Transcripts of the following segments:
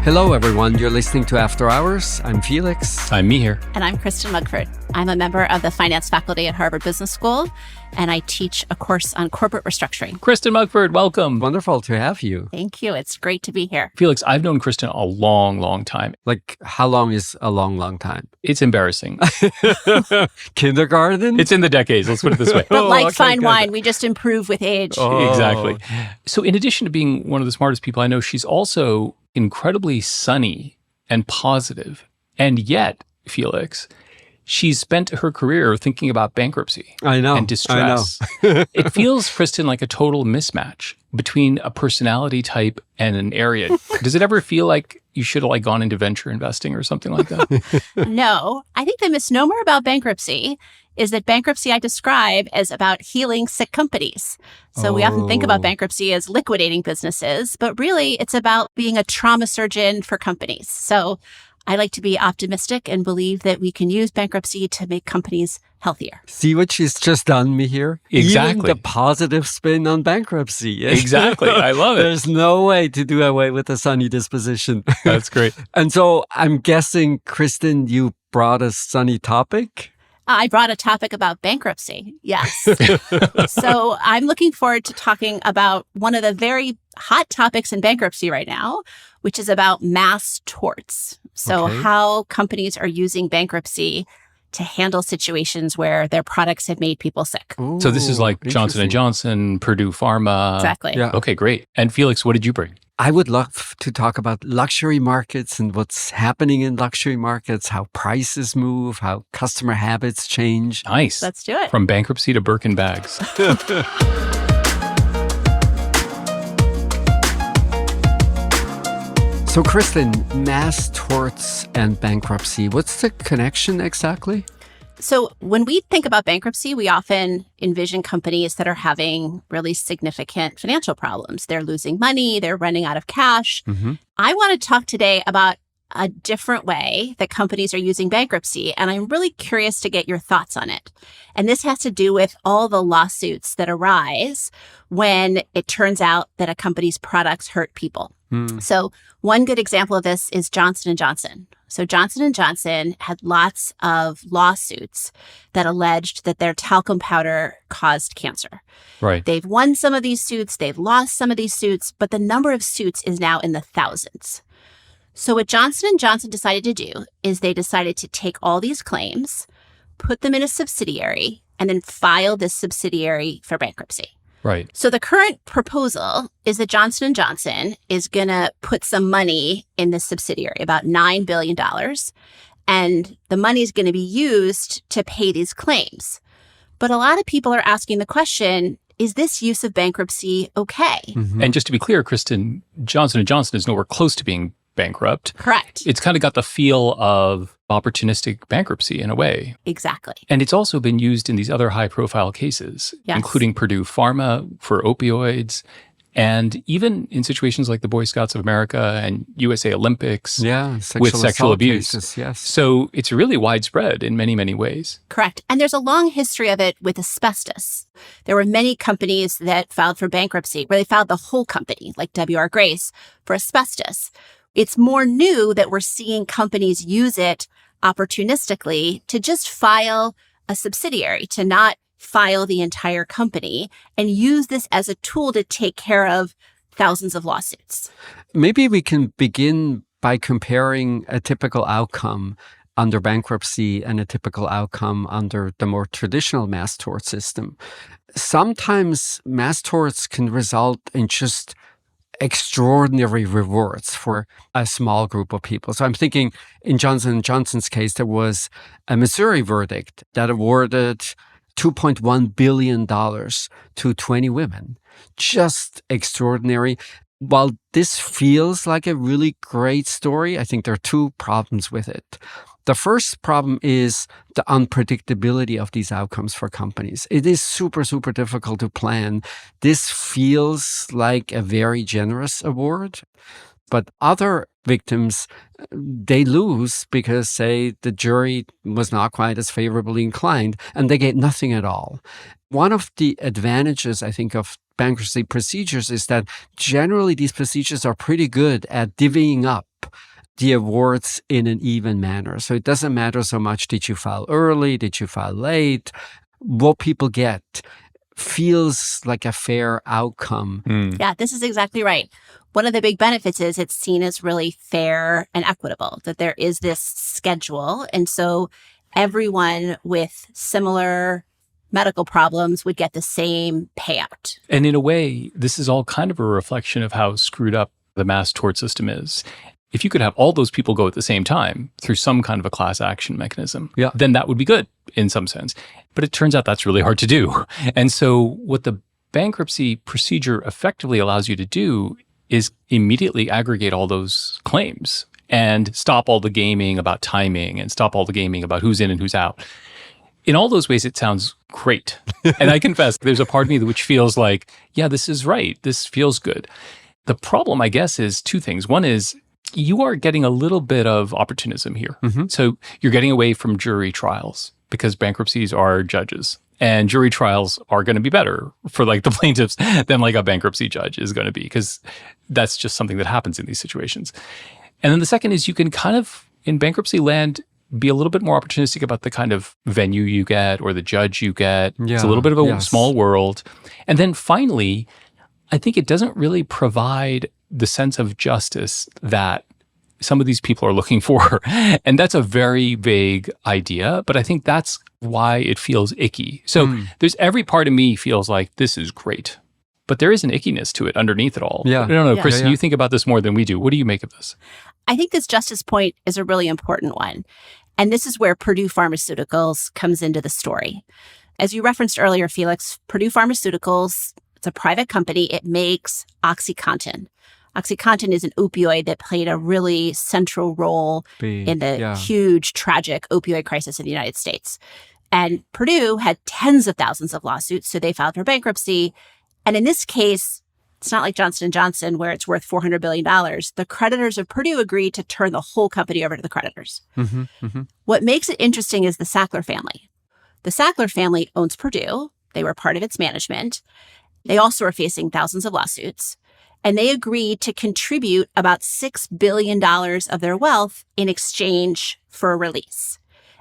Hello, everyone. You're listening to After Hours. I'm Felix. I'm Mihir. And I'm Kristin Mugford. I'm a member of the finance faculty at Harvard Business School, and I teach a course on corporate restructuring. Kristin Mugford, welcome. Wonderful to have you. Thank you. It's great to be here. Felix, I've known Kristin a long, long time. Like, how long is a long, long time? It's embarrassing. Kindergarten? It's in the decades, let's put it this way. But like fine wine, we just improve with age. Oh. Exactly. So in addition to being one of the smartest people I know, she's also incredibly sunny and positive. And yet, Felix, she's spent her career thinking about bankruptcy and distress. It feels, Kristin, like a total mismatch between a personality type and an area. Does it ever feel like you should have gone into venture investing or something like that? No. I think the misnomer about bankruptcy is that bankruptcy I describe as about healing sick companies. So we often think about bankruptcy as liquidating businesses, but really it's about being a trauma surgeon for companies. So I like to be optimistic and believe that we can use bankruptcy to make companies healthier. See what she's just done, Mihir? Exactly. Even the positive spin on bankruptcy. Exactly. I love it. There's no way to do away with a sunny disposition. That's great. And so I'm guessing, Kristin, you brought a sunny topic? I brought a topic about bankruptcy. Yes. So I'm looking forward to talking about one of the very hot topics in bankruptcy right now, which is about mass torts. So how companies are using bankruptcy to handle situations where their products have made people sick. Ooh, So this is like Johnson & Johnson, Purdue Pharma. Exactly. Yeah. Okay, great. And Felix, what did you bring? I would love to talk about luxury markets and what's happening in luxury markets, how prices move, how customer habits change. Nice. Let's do it. From bankruptcy to Birkin bags. So, Kristin, mass torts and bankruptcy, what's the connection exactly? So when we think about bankruptcy, we often envision companies that are having really significant financial problems. They're losing money, they're running out of cash. I want to talk today about a different way that companies are using bankruptcy, and I'm really curious to get your thoughts on it. And this has to do with all the lawsuits that arise when it turns out that a company's products hurt people. So one good example of this is Johnson & Johnson. So Johnson & Johnson had lots of lawsuits that alleged that their talcum powder caused cancer. Right. They've won some of these suits, they've lost some of these suits, but the number of suits is now in the thousands. So what Johnson & Johnson decided to do is they decided to take all these claims, put them in a subsidiary, and then file this subsidiary for bankruptcy. Right. So the current proposal is that Johnson & Johnson is going to put some money in this subsidiary, about $9 billion, and the money is going to be used to pay these claims. But a lot of people are asking the question, is this use of bankruptcy okay? And just to be clear, Kristin, Johnson & Johnson is nowhere close to being bankrupt. Correct. It's kind of got the feel of opportunistic bankruptcy in a way. Exactly. And it's also been used in these other high-profile cases, Yes. including Purdue Pharma for opioids, and even in situations like the Boy Scouts of America and USA Olympics with sexual abuse. Cases, yes. So it's really widespread in many, many ways. Correct. And there's a long history of it with asbestos. There were many companies that filed for bankruptcy where they filed the whole company, like W.R. Grace, for asbestos. It's more new that we're seeing companies use it opportunistically to just file a subsidiary, to not file the entire company, and use this as a tool to take care of thousands of lawsuits. Maybe we can begin by comparing a typical outcome under bankruptcy and a typical outcome under the more traditional mass tort system. Sometimes mass torts can result in just extraordinary rewards for a small group of people. So I'm thinking in Johnson & Johnson's case, there was a Missouri verdict that awarded $2.1 billion to 20 women. Just extraordinary. While this feels like a really great story, I think there are two problems with it. The first problem is the unpredictability of these outcomes for companies. It is super, super difficult to plan. This feels like a very generous award, but other victims, they lose because, say, the jury was not quite as favorably inclined and they get nothing at all. One of the advantages, I think, of bankruptcy procedures is that generally these procedures are pretty good at divvying up up the awards in an even manner. So it doesn't matter so much, did you file early, did you file late? What people get feels like a fair outcome. Yeah, this is exactly right. One of the big benefits is it's seen as really fair and equitable, that there is this schedule. And so everyone with similar medical problems would get the same payout. And in a way, this is all kind of a reflection of how screwed up the mass tort system is. If you could have all those people go at the same time through some kind of a class action mechanism, then that would be good in some sense. But it turns out that's really hard to do. And so what the bankruptcy procedure effectively allows you to do is immediately aggregate all those claims and stop all the gaming about timing and stop all the gaming about who's in and who's out. In all those ways, it sounds great. And I confess, there's a part of me which feels like, yeah, this is right. This feels good. The problem, I guess, is two things. One is you are getting a little bit of opportunism here. So you're getting away from jury trials because bankruptcies are judges. And jury trials are going to be better for like the plaintiffs than like a bankruptcy judge is going to be, because that's just something that happens in these situations. And then the second is you can kind of, in bankruptcy land, be a little bit more opportunistic about the kind of venue you get or the judge you get. It's a little bit of a small world. And then finally, I think it doesn't really provide the sense of justice that some of these people are looking for. And that's a very vague idea, but I think that's why it feels icky. So there's every part of me feels like this is great, but there is an ickiness to it underneath it all. I don't know, Kristin, you think about this more than we do. What do you make of this? I think this justice point is a really important one. And this is where Purdue Pharmaceuticals comes into the story. As you referenced earlier, Felix, Purdue Pharmaceuticals, it's a private company. It makes OxyContin. OxyContin is an opioid that played a really central role in the huge, tragic opioid crisis in the United States. And Purdue had tens of thousands of lawsuits, so they filed for bankruptcy. And in this case, it's not like Johnson & Johnson where it's worth $400 billion. The creditors of Purdue agreed to turn the whole company over to the creditors. What makes it interesting is the Sackler family. The Sackler family owns Purdue. They were part of its management. They also are facing thousands of lawsuits. And they agreed to contribute about $6 billion of their wealth in exchange for a release.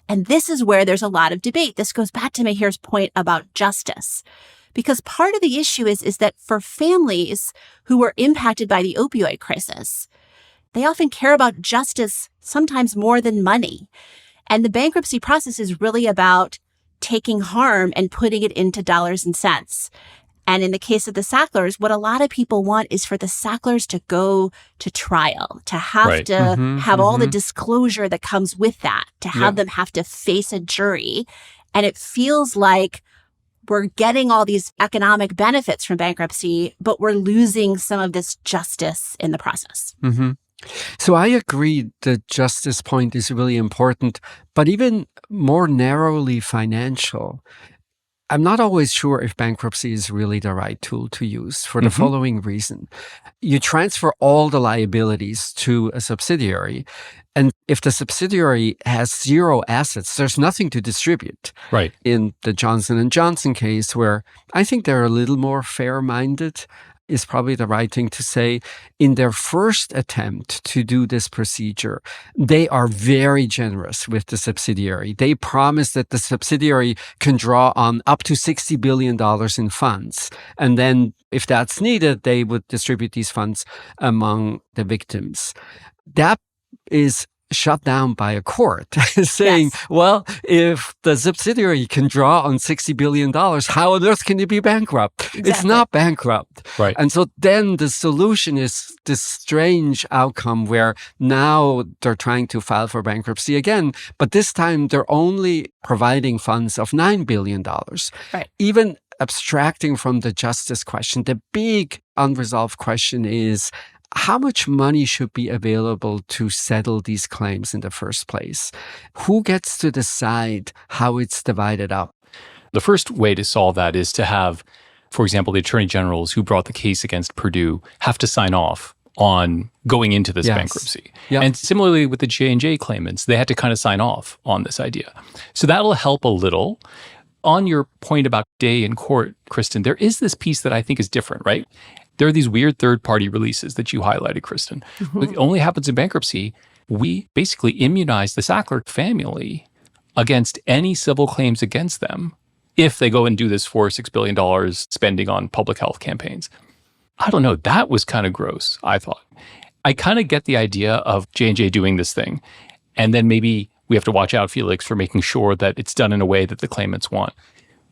And this is where there's a lot of debate. This goes back to Mihir's point about justice. Because part of the issue is that for families who were impacted by the opioid crisis, they often care about justice sometimes more than money. And the bankruptcy process is really about taking harm and putting it into dollars and cents. And in the case of the Sacklers, what a lot of people want is for the Sacklers to go to trial, to have to have all the disclosure that comes with that, to have them have to face a jury. And it feels like we're getting all these economic benefits from bankruptcy, but we're losing some of this justice in the process. So I agree the justice point is really important, but even more narrowly financial. I'm not always sure if bankruptcy is really the right tool to use for the following reason. You transfer all the liabilities to a subsidiary, and if the subsidiary has zero assets, there's nothing to distribute. Right. In the Johnson & Johnson case, where I think they're a little more fair-minded, is probably the right thing to say. In their first attempt to do this procedure, they are very generous with the subsidiary. They promise that the subsidiary can draw on up to $60 billion in funds. And then if that's needed, they would distribute these funds among the victims. That is shut down by a court saying, well, if the subsidiary can draw on $60 billion, how on earth can it be bankrupt? It's not bankrupt. Right. And so then the solution is this strange outcome where now they're trying to file for bankruptcy again, but this time they're only providing funds of $9 billion. Right. Even abstracting from the justice question, the big unresolved question is, how much money should be available to settle these claims in the first place? Who gets to decide how it's divided up? The first way to solve that is to have, for example, the attorney generals who brought the case against Purdue have to sign off on going into this bankruptcy. And similarly with the J&J claimants, they had to kind of sign off on this idea. So that'll help a little. On your point about day in court, Kristin, there is this piece that I think is different, right? There are these weird third-party releases that you highlighted, Kristin. It only happens in bankruptcy. We basically immunize the Sackler family against any civil claims against them if they go and do this $4 or $6 billion spending on public health campaigns. I don't know. That was kind of gross, I thought. I kind of get the idea of J&J doing this thing, and then maybe we have to watch out, Felix, for making sure that it's done in a way that the claimants want.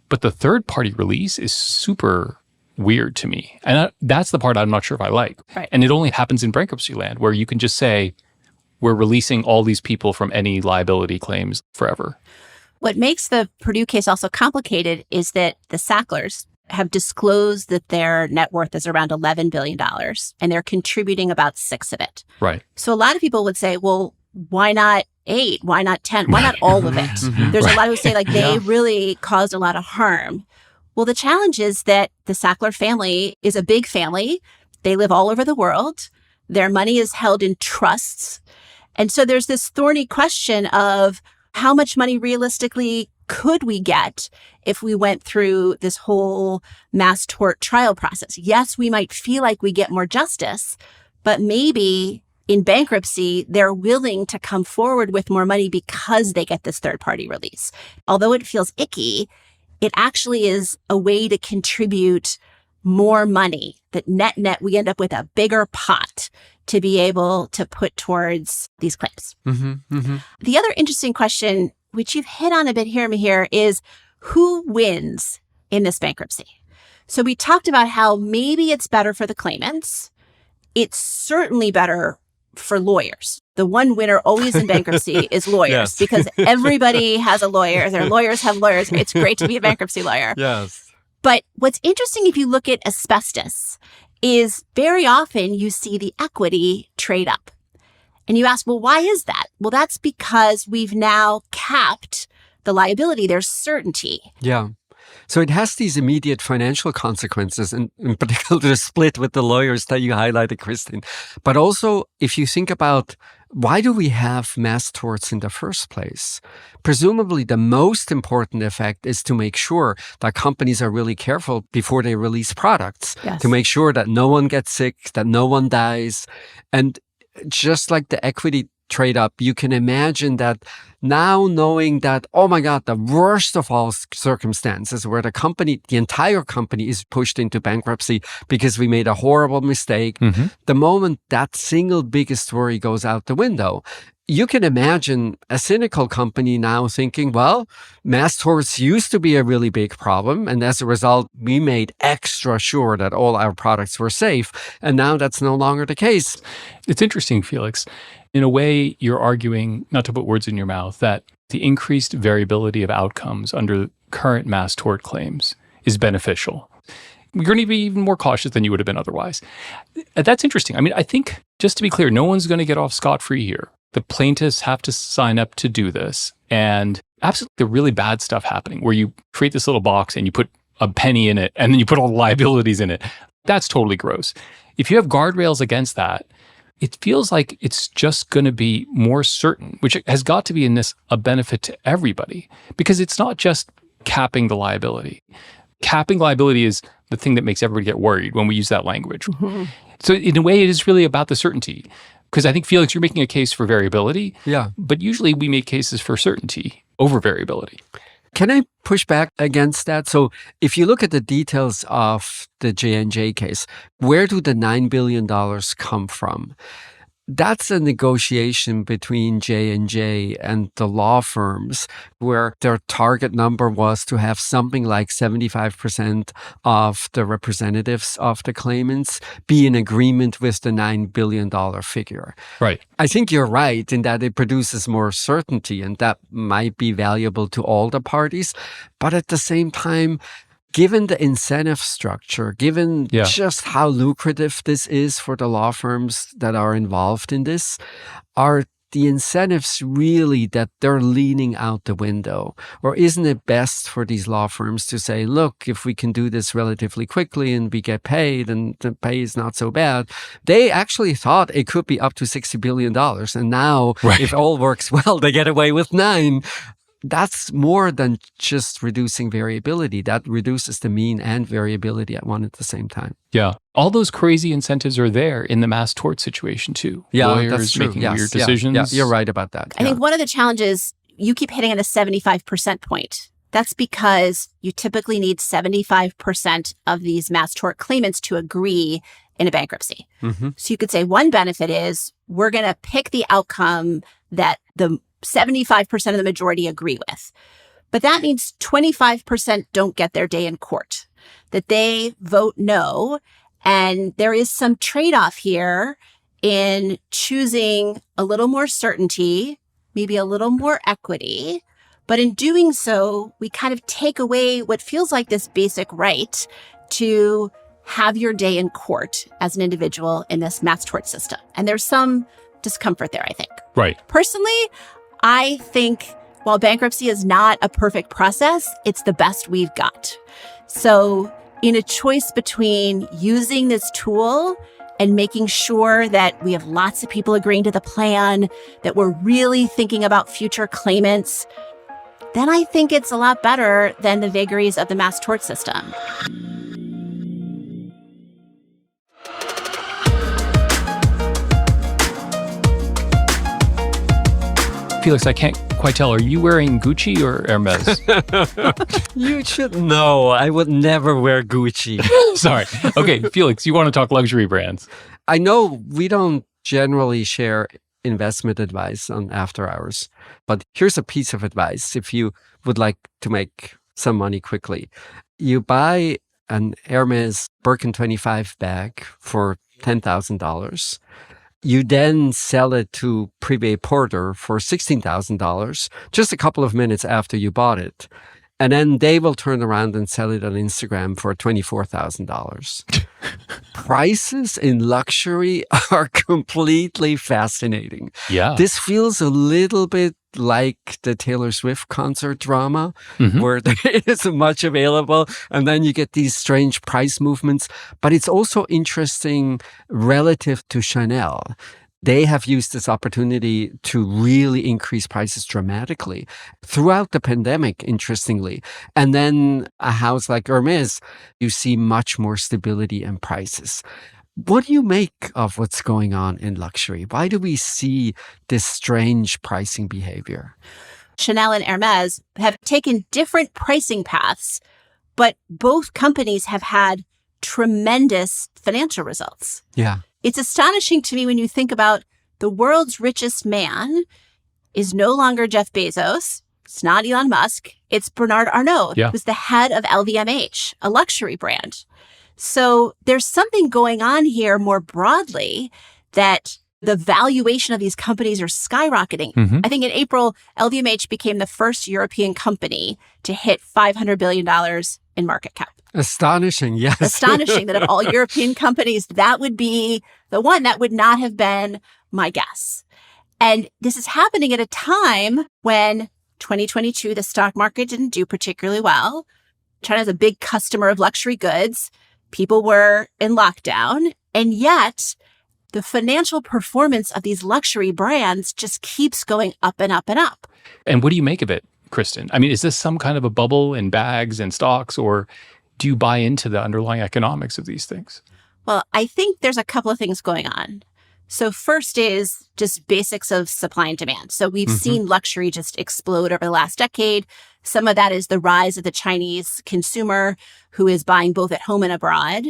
But the third-party release is super weird to me. And that's the part I'm not sure if I like. Right. And it only happens in bankruptcy land, where you can just say, we're releasing all these people from any liability claims forever. What makes the Purdue case also complicated is that the Sacklers have disclosed that their net worth is around $11 billion, and they're contributing about 6 of it. Right. So a lot of people would say, well, why not 8? Why not 10? Why not all of it? There's a lot who say like they really caused a lot of harm. Well, the challenge is that the Sackler family is a big family. They live all over the world. Their money is held in trusts. And so there's this thorny question of how much money realistically could we get if we went through this whole mass tort trial process? Yes, we might feel like we get more justice, but maybe in bankruptcy, they're willing to come forward with more money because they get this third-party release. Although it feels icky, it actually is a way to contribute more money, that net, we end up with a bigger pot to be able to put towards these claims. The other interesting question, which you've hit on a bit here, Mihir, is who wins in this bankruptcy? So we talked about how maybe it's better for the claimants. It's certainly better for lawyers. The one winner always in bankruptcy is lawyers, because everybody has a lawyer. Their lawyers have lawyers. It's great to be a bankruptcy lawyer. Yes. But what's interesting if you look at asbestos is very often you see the equity trade up. And you ask, well, why is that? Well, that's because we've now capped the liability. There's certainty. Yeah. So it has these immediate financial consequences, and in particular the split with the lawyers that you highlighted, Kristin. But also, if you think about why do we have mass torts in the first place? Presumably, the most important effect is to make sure that companies are really careful before they release products, to make sure that no one gets sick, that no one dies. And just like the equity trade up, you can imagine that now knowing that, oh my God, the worst of all circumstances where the entire company is pushed into bankruptcy because we made a horrible mistake, the moment that single biggest worry goes out the window, you can imagine a cynical company now thinking, well, mass torts used to be a really big problem. And as a result, we made extra sure that all our products were safe. And now that's no longer the case. It's interesting, Felix. In a way, you're arguing, not to put words in your mouth, that the increased variability of outcomes under current mass tort claims is beneficial. You're going to be even more cautious than you would have been otherwise. That's interesting. I mean, I think, just to be clear, no one's going to get off scot-free here. The plaintiffs have to sign up to do this. And absolutely the really bad stuff happening, where you create this little box and you put a penny in it, and then you put all the liabilities in it. That's totally gross. If you have guardrails against that, it feels like it's just going to be more certain, which has got to be in this a benefit to everybody, because it's not just capping the liability. Capping liability is the thing that makes everybody get worried when we use that language. So in a way, it is really about the certainty. Because I think, Felix, you're making a case for variability. Yeah. But usually we make cases for certainty over variability. Can I push back against that? So if you look at the details of the J&J case, where do the $9 billion come from? That's a negotiation between J&J and the law firms, where their target number was to have something like 75% of the representatives of the claimants be in agreement with the $9 billion figure. Right. I think you're right in that it produces more certainty, and that might be valuable to all the parties. But at the same time, given the incentive structure, given just how lucrative this is for the law firms that are involved in this, are the incentives really that they're leaning out the window? Or isn't it best for these law firms to say, look, if we can do this relatively quickly and we get paid and the pay is not so bad? They actually thought it could be up to $60 billion. And now, if all works well, they get away with $9 billion. that's more than just reducing variability. That reduces the mean and variability at one at the same time. Yeah. All those crazy incentives are there in the mass tort situation too. Yeah, Lawyers that's true. making Yes, weird yeah, decisions. Yeah, you're right about that. I think one of the challenges, you keep hitting at a 75% point. That's because you typically need 75% of these mass tort claimants to agree in a bankruptcy. Mm-hmm. So you could say one benefit is we're going to pick the outcome that the 75% of the majority agree with. But that means 25% don't get their day in court, that they vote no. And there is some trade-off here in choosing a little more certainty, maybe a little more equity. But in doing so, we kind of take away what feels like this basic right to have your day in court as an individual in this mass tort system. And there's some discomfort there, I think. Right. Personally, I think while bankruptcy is not a perfect process, it's the best we've got. So in a choice between using this tool and making sure that we have lots of people agreeing to the plan, that we're really thinking about future claimants, then I think it's a lot better than the vagaries of the mass tort system. Felix, I can't quite tell. Are you wearing Gucci or Hermes? You should know. I would never wear Gucci. Sorry. Okay, Felix, you want to talk luxury brands. I know we don't generally share investment advice on After Hours, but here's a piece of advice if you would like to make some money quickly. You buy an Hermes Birkin 25 bag for $10,000. You then sell it to Privé Porter for $16,000 just a couple of minutes after you bought it. And then they will turn around and sell it on Instagram for $24,000. Prices in luxury are completely fascinating. Yeah. This feels a little bit like the Taylor Swift concert drama, where there isn't much available, and then you get these strange price movements. But it's also interesting relative to Chanel. They have used this opportunity to really increase prices dramatically throughout the pandemic, interestingly. And then a house like Hermes, you see much more stability in prices. What do you make of what's going on in luxury? Why do we see this strange pricing behavior? Chanel and Hermes have taken different pricing paths, but both companies have had tremendous financial results. Yeah. It's astonishing to me when you think about the world's richest man is no longer Jeff Bezos. It's not Elon Musk. It's Bernard Arnault, who's the head of LVMH, a luxury brand. So there's something going on here more broadly that the valuation of these companies are skyrocketing. I think in April, LVMH became the first European company to hit $500 billion in market cap. Astonishing, yes. Astonishing that of all European companies, that would be the one. That would not have been my guess. And this is happening at a time when 2022, the stock market didn't do particularly well. China's a big customer of luxury goods. People were in lockdown. And yet the financial performance of these luxury brands just keeps going up and up and up. And what do you make of it, Kristin? I mean, is this some kind of a bubble in bags and stocks, or do you buy into the underlying economics of these things? Well, I think there's a couple of things going on. So first is just basics of supply and demand. So we've seen luxury just explode over the last decade. Some of that is the rise of the Chinese consumer who is buying both at home and abroad.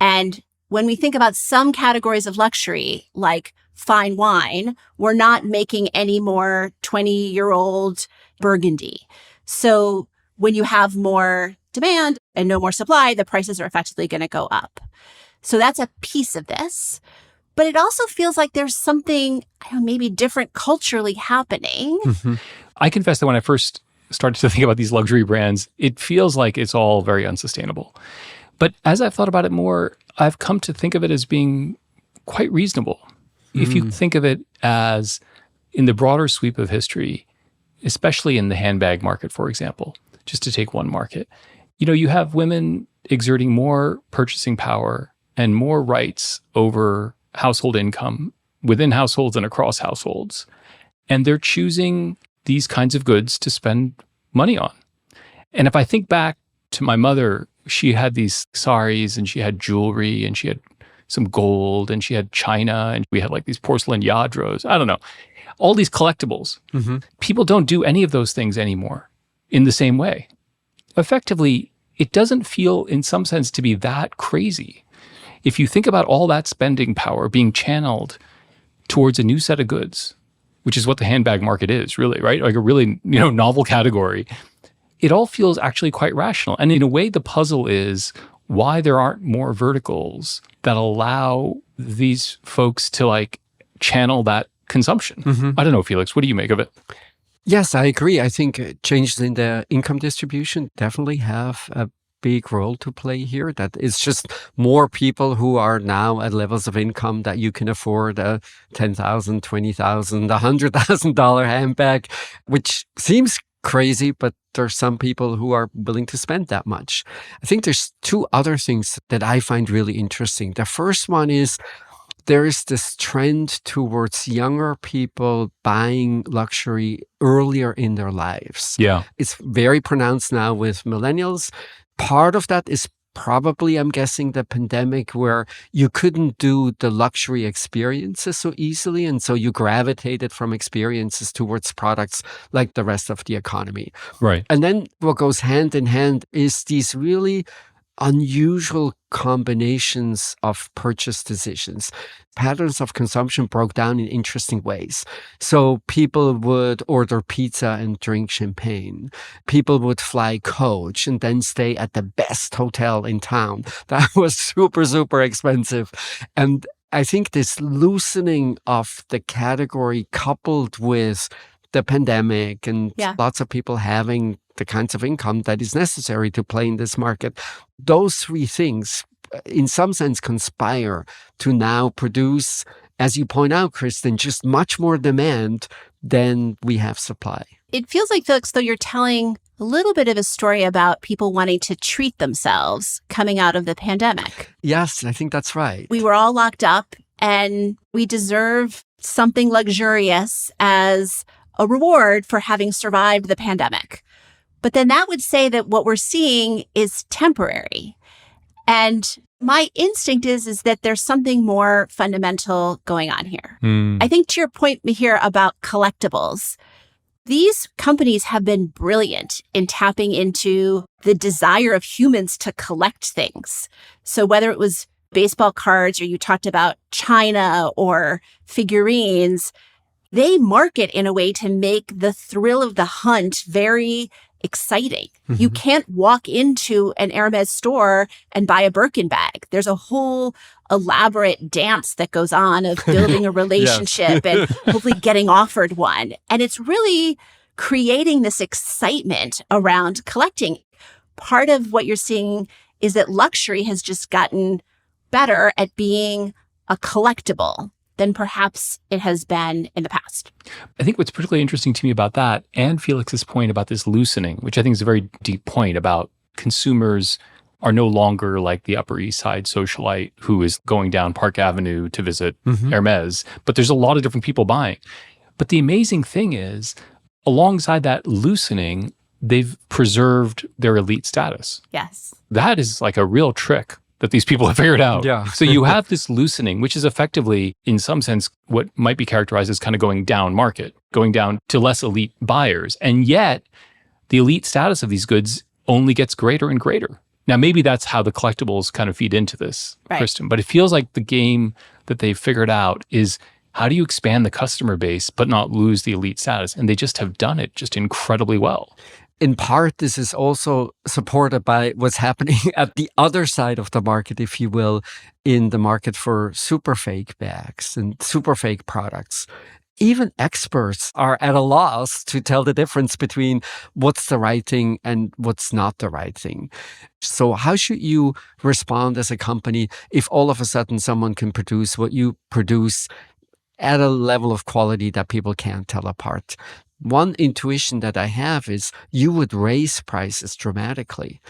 And when we think about some categories of luxury, like fine wine, we're not making any more 20-year-old Burgundy. So when you have more demand and no more supply, the prices are effectively going to go up. So that's a piece of this. But it also feels like there's something, maybe different culturally happening. I confess that when I first started to think about these luxury brands, it feels like it's all very unsustainable. But as I've thought about it more, I've come to think of it as being quite reasonable. If you think of it as in the broader sweep of history, especially in the handbag market, for example, just to take one market, you have women exerting more purchasing power and more rights over household income within households and across households. And they're choosing these kinds of goods to spend money on. And if I think back to my mother, she had these saris and she had jewelry and she had some gold and she had china and we had like these porcelain yadros. I don't know. All these collectibles. Mm-hmm. People don't do any of those things anymore in the same way. Effectively, it doesn't feel in some sense to be that crazy. If you think about all that spending power being channeled towards a new set of goods, which is what the handbag market is really, right? Like a really, novel category. It all feels actually quite rational. And in a way, the puzzle is why there aren't more verticals that allow these folks to like channel that consumption. Mm-hmm. I don't know, Felix, what do you make of it? Yes, I agree. I think changes in the income distribution definitely have a big role to play here. That it's just more people who are now at levels of income that you can afford a $10,000, $20,000, $100,000 handbag, which seems crazy, but there's some people who are willing to spend that much. I think there's two other things that I find really interesting. The first one is there is this trend towards younger people buying luxury earlier in their lives. Yeah. It's very pronounced now with millennials. Part of that is probably, I'm guessing, the pandemic where you couldn't do the luxury experiences so easily. And so you gravitated from experiences towards products like the rest of the economy. Right. And then what goes hand in hand is these really unusual combinations of purchase decisions. Patterns of consumption broke down in interesting ways. So people would order pizza and drink champagne. People would fly coach and then stay at the best hotel in town. That was super, super expensive. And I think this loosening of the category coupled with the pandemic and lots of people having the kinds of income that is necessary to play in this market, those three things in some sense conspire to now produce, as you point out, Kristin, just much more demand than we have supply. It feels like, Felix, though, you're telling a little bit of a story about people wanting to treat themselves coming out of the pandemic. Yes, I think that's right. We were all locked up and we deserve something luxurious as a reward for having survived the pandemic. But then that would say that what we're seeing is temporary. And my instinct is that there's something more fundamental going on here. I think to your point, Mihir, about collectibles, these companies have been brilliant in tapping into the desire of humans to collect things. So whether it was baseball cards or you talked about China or figurines, they market in a way to make the thrill of the hunt very exciting. Mm-hmm. You can't walk into an Hermes store and buy a Birkin bag. There's a whole elaborate dance that goes on of building a relationship and hopefully getting offered one. And it's really creating this excitement around collecting. Part of what you're seeing is that luxury has just gotten better at being a collectible than perhaps it has been in the past. I think what's particularly interesting to me about that and Felix's point about this loosening, which I think is a very deep point about consumers are no longer like the Upper East Side socialite who is going down Park Avenue to visit Hermes, but there's a lot of different people buying. But the amazing thing is, alongside that loosening, they've preserved their elite status. Yes. That is like a real trick that these people have figured out. Yeah. So you have this loosening, which is effectively, in some sense, what might be characterized as kind of going down market, going down to less elite buyers. And yet, the elite status of these goods only gets greater and greater. Now, maybe that's how the collectibles kind of feed into this, right, Kristin. But it feels like the game that they've figured out is how do you expand the customer base but not lose the elite status? And they just have done it just incredibly well. In part, this is also supported by what's happening at the other side of the market, if you will, in the market for super fake bags and super fake products. Even experts are at a loss to tell the difference between what's the right thing and what's not the right thing. So how should you respond as a company if all of a sudden someone can produce what you produce at a level of quality that people can't tell apart? One intuition that I have is you would raise prices dramatically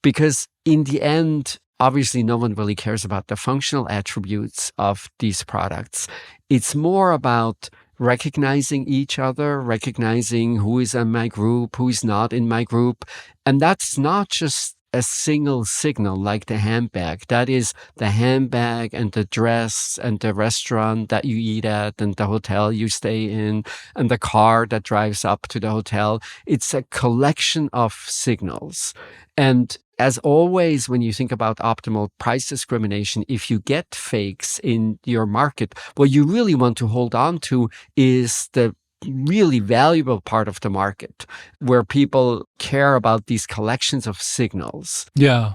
because in the end, obviously no one really cares about the functional attributes of these products. It's more about recognizing each other, recognizing who is in my group, who is not in my group. And that's not just a single signal like the handbag. That is the handbag and the dress and the restaurant that you eat at and the hotel you stay in and the car that drives up to the hotel. It's a collection of signals. And as always, when you think about optimal price discrimination, if you get fakes in your market, what you really want to hold on to is the really valuable part of the market where people care about these collections of signals. Yeah.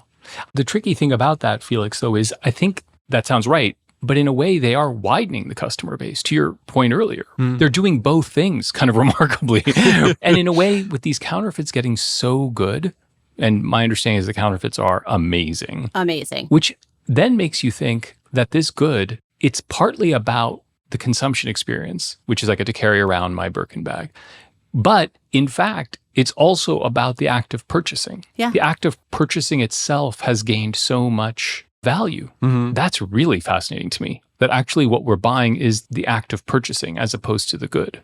The tricky thing about that, Felix, though, is I think that sounds right. But in a way, they are widening the customer base. To your point earlier, they're doing both things kind of remarkably. And in a way, with these counterfeits getting so good, and my understanding is the counterfeits are amazing. Amazing. Which then makes you think that this good, it's partly about the consumption experience, which is I get to carry around my Birkin bag. But in fact, it's also about the act of purchasing. Yeah. The act of purchasing itself has gained so much value. That's really fascinating to me, that actually what we're buying is the act of purchasing as opposed to the good.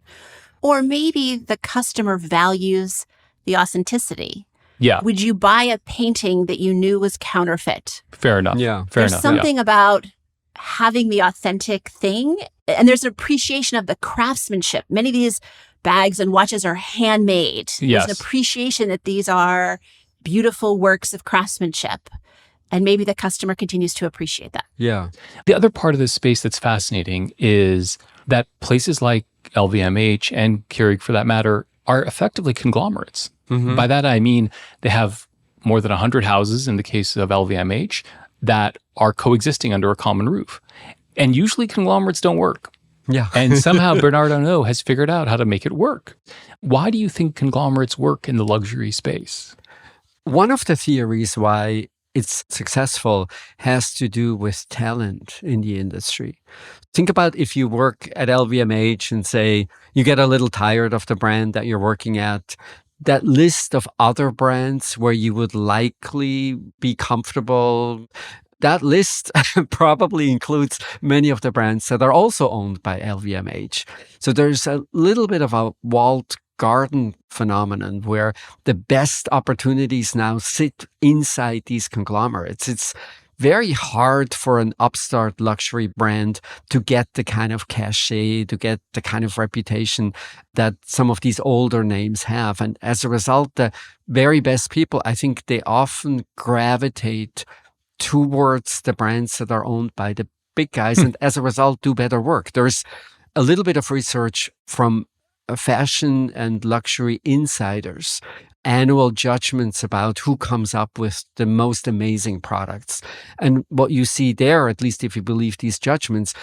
Or maybe the customer values the authenticity. Yeah. Would you buy a painting that you knew was counterfeit? Fair enough. Yeah. Fair There's enough. something about having the authentic thing, and there's an appreciation of the craftsmanship. Many of these bags and watches are handmade. Yes. There's an appreciation that these are beautiful works of craftsmanship. And maybe the customer continues to appreciate that. Yeah. The other part of this space that's fascinating is that places like LVMH and Keurig, for that matter, are effectively conglomerates. By that, I mean they have more than 100 houses in the case of LVMH that are coexisting under a common roof. And usually conglomerates don't work. Yeah. And somehow Bernard Arnault has figured out how to make it work. Why do you think conglomerates work in the luxury space? One of the theories why it's successful has to do with talent in the industry. Think about if you work at LVMH and say you get a little tired of the brand that you're working at, that list of other brands where you would likely be comfortable, that list probably includes many of the brands that are also owned by LVMH. So there's a little bit of a walled garden phenomenon where the best opportunities now sit inside these conglomerates. It's very hard for an upstart luxury brand to get the kind of cachet, to get the kind of reputation that some of these older names have. And as a result, the very best people, I think they often gravitate towards the brands that are owned by the big guys and as a result do better work. There's a little bit of research from fashion and luxury insiders, annual judgments about who comes up with the most amazing products. And what you see there, at least if you believe these judgments,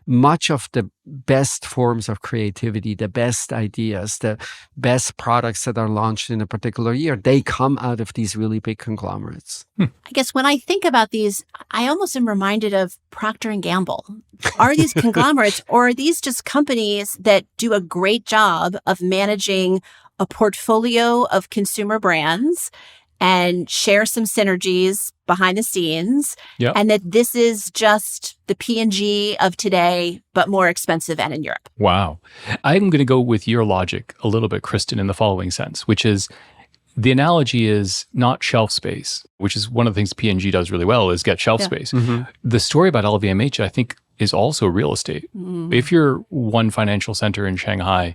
much of the best forms of creativity, the best ideas, the best products that are launched in a particular year, they come out of these really big conglomerates. I guess when I think about these, I almost am reminded of Procter & Gamble. Are these conglomerates or are these just companies that do a great job of managing a portfolio of consumer brands and share some synergies behind the scenes, and that this is just the P&G of today, but more expensive and in Europe? Wow. I'm going to go with your logic a little bit, Kristin, in the following sense, which is the analogy is not shelf space, which is one of the things P&G does really well is get shelf space. The story about LVMH, I think, is also real estate. If you're one financial center in Shanghai,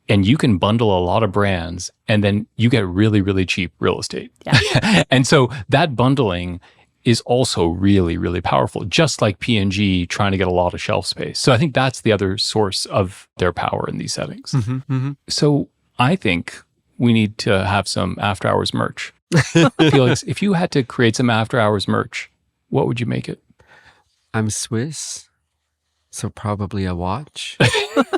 and you can bundle a lot of brands and then you get really, really cheap real estate. Yeah. And so that bundling is also really, really powerful, just like P&G trying to get a lot of shelf space. So I think that's the other source of their power in these settings. So I think we need to have some after hours merch. Felix, if you had to create some after hours merch, what would you make it? I'm Swiss, so probably a watch.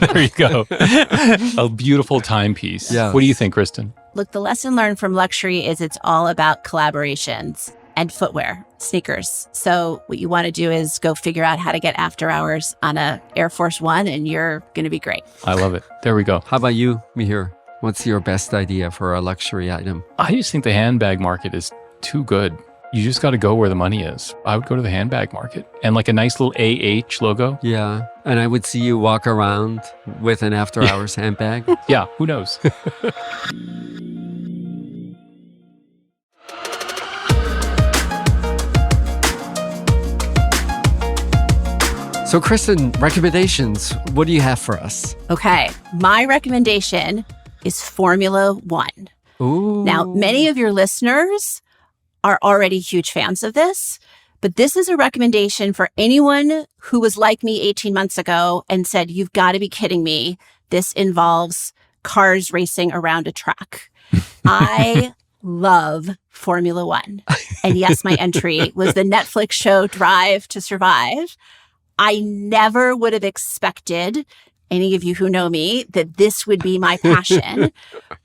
There you go. A beautiful timepiece. Yeah. What do you think, Kristin? Look, the lesson learned from luxury is it's all about collaborations and footwear, sneakers. So what you want to do is go figure out how to get after hours on a Air Force One and you're going to be great. I love it. There we go. How about you, Mihir? What's your best idea for a luxury item? I just think the handbag market is too good. You just got to go where the money is. I would go to the handbag market and like a nice little AH logo. Yeah. And I would see you walk around with an after hours handbag. Yeah, who knows? So, Kristin, recommendations. What do you have for us? Okay. My recommendation is Formula One. Ooh. Now, many of your listeners are already huge fans of this, but this is a recommendation for anyone who was like me 18 months ago and said, you've got to be kidding me. This involves cars racing around a track. I love Formula One. And yes, my entry was the Netflix show Drive to Survive. I never would have expected, any of you who know me, that this would be my passion.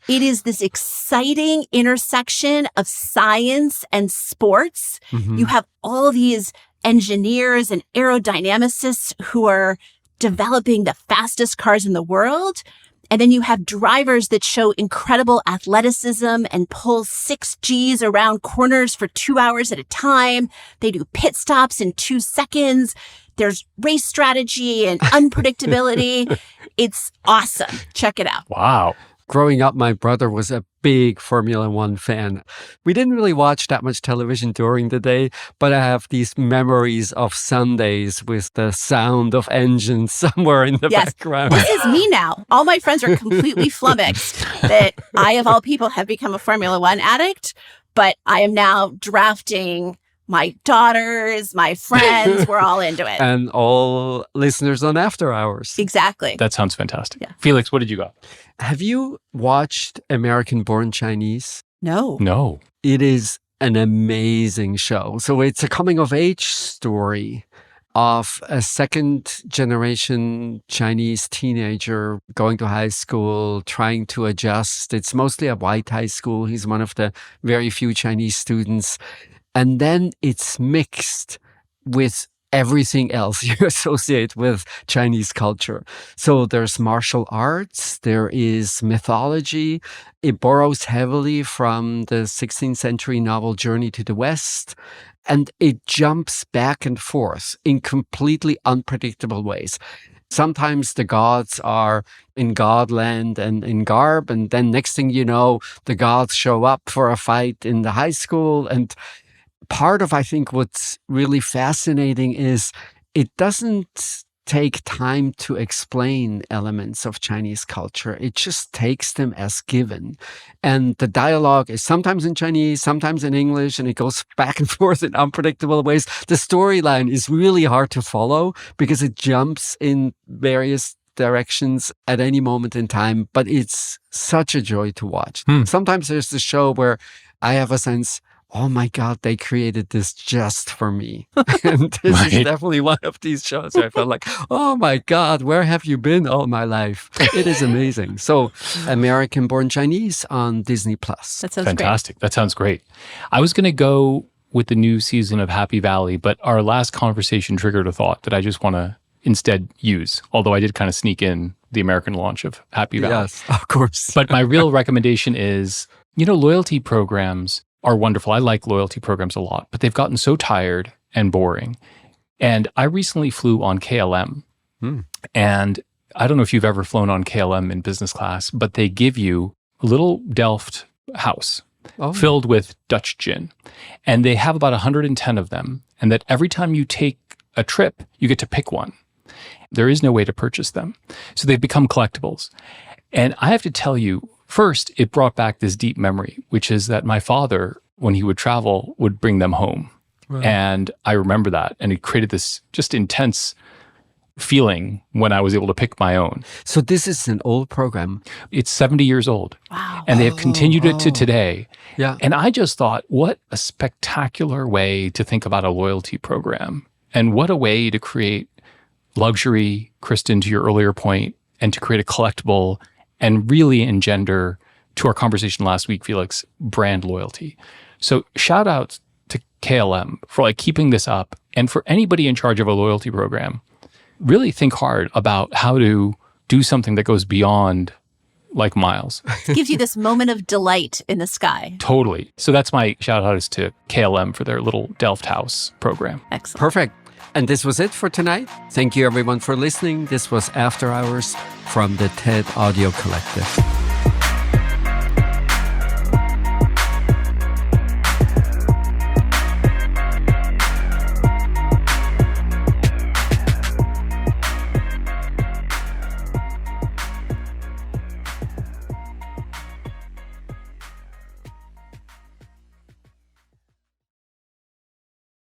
It is this exciting intersection of science and sports. Mm-hmm. You have all these engineers and aerodynamicists who are developing the fastest cars in the world. And then you have drivers that show incredible athleticism and pull 6 Gs around corners for 2 hours at a time. They do pit stops in 2 seconds. There's race strategy and unpredictability. It's awesome. Check it out. Wow. Growing up, my brother was a big Formula One fan. We didn't really watch that much television during the day, but I have these memories of Sundays with the sound of engines somewhere in the background. This is me now. All my friends are completely flummoxed that I, of all people, have become a Formula One addict, but I am now drafting my daughters, my friends, we're all into it. And all listeners on After Hours. Exactly. That sounds fantastic. Yeah. Felix, what did you got? Have you watched American Born Chinese? No. No. It is an amazing show. So it's a coming of age story of a second generation Chinese teenager going to high school, trying to adjust. It's mostly a white high school. He's one of the very few Chinese students. And then it's mixed with everything else you associate with Chinese culture. So there's martial arts, there is mythology. It borrows heavily from the 16th century novel Journey to the West. And it jumps back and forth in completely unpredictable ways. Sometimes the gods are in Godland and in garb. And then next thing you know, the gods show up for a fight in the high school. And part of, I think, what's really fascinating is it doesn't take time to explain elements of Chinese culture. It just takes them as given. And the dialogue is sometimes in Chinese, sometimes in English, and it goes back and forth in unpredictable ways. The storyline is really hard to follow because it jumps in various directions at any moment in time, but it's such a joy to watch. Sometimes there's the show where I have a sense, oh my God, they created this just for me. And this is definitely one of these shows where I felt like, oh my God, where have you been all my life? It is amazing. So American Born Chinese on Disney+. That sounds fantastic. That sounds great. I was going to go with the new season of Happy Valley, but our last conversation triggered a thought that I just want to instead use, although I did kind of sneak in the American launch of Happy Valley. Yes, of course. But my real recommendation is, loyalty programs are wonderful. I like loyalty programs a lot, but they've gotten so tired and boring. And I recently flew on KLM. And I don't know if you've ever flown on KLM in business class, but they give you a little Delft house filled with Dutch gin. And they have about 110 of them. And that every time you take a trip, you get to pick one. There is no way to purchase them. So they've become collectibles. And I have to tell you, first, it brought back this deep memory, which is that my father, when he would travel, would bring them home. Right. And I remember that. And it created this just intense feeling when I was able to pick my own. So this is an old program. It's 70 years old. Wow. And they have continued it to today. Yeah. And I just thought, what a spectacular way to think about a loyalty program. And what a way to create luxury, Kristin, to your earlier point, and to create a collectible and really engender, to our conversation last week, Felix, brand loyalty. So shout out to KLM for keeping this up. And for anybody in charge of a loyalty program, really think hard about how to do something that goes beyond like miles. It gives you this moment of delight in the sky. Totally. So that's my shout out is to KLM for their little Delft House program. Excellent. Perfect. And this was it for tonight. Thank you everyone for listening. This was After Hours from the TED Audio Collective.